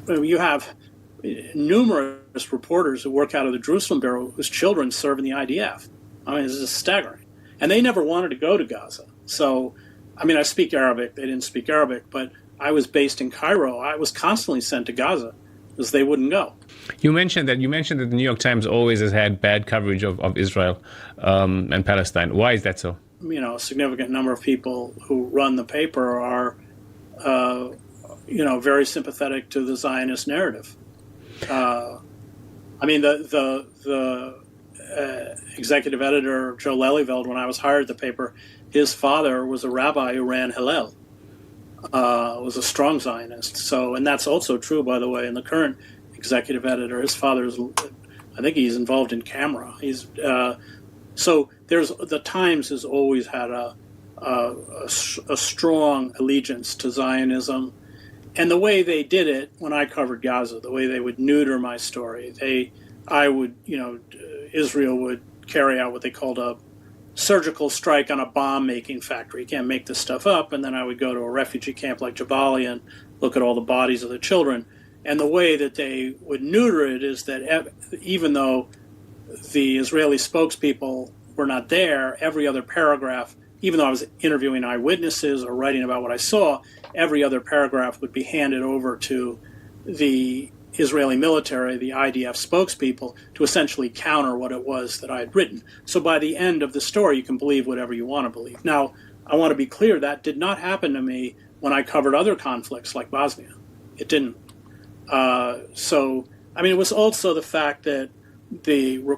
you have numerous reporters who work out of the Jerusalem Bureau whose children serve in the IDF. I mean, this is staggering. And they never wanted to go to Gaza. So, I mean, I speak Arabic. They didn't speak Arabic, but I was based in Cairo. I was constantly sent to Gaza because they wouldn't go. You mentioned that the New York Times always has had bad coverage of Israel and Palestine. Why is that so? You know, a significant number of people who run the paper are, very sympathetic to the Zionist narrative. I mean, the executive editor, Joe Lelyveld, when I was hired at the paper, his father was a rabbi who ran Hillel, was a strong Zionist. So, and that's also true, by the way, in the current executive editor. His father is, I think he's involved in camera. So the Times has always had a strong allegiance to Zionism. And the way they did it when I covered Gaza, the way they would neuter my story, Israel would carry out what they called a surgical strike on a bomb-making factory. You can't make this stuff up. And then I would go to a refugee camp like Jabalia and look at all the bodies of the children. And the way that they would neuter it is that even though the Israeli spokespeople were not there, every other paragraph, even though I was interviewing eyewitnesses or writing about what I saw, every other paragraph would be handed over to the Israeli military, the IDF spokespeople, to essentially counter what it was that I had written. So by the end of the story, you can believe whatever you want to believe. Now, I want to be clear, that did not happen to me when I covered other conflicts like Bosnia. It didn't. It was also the fact that the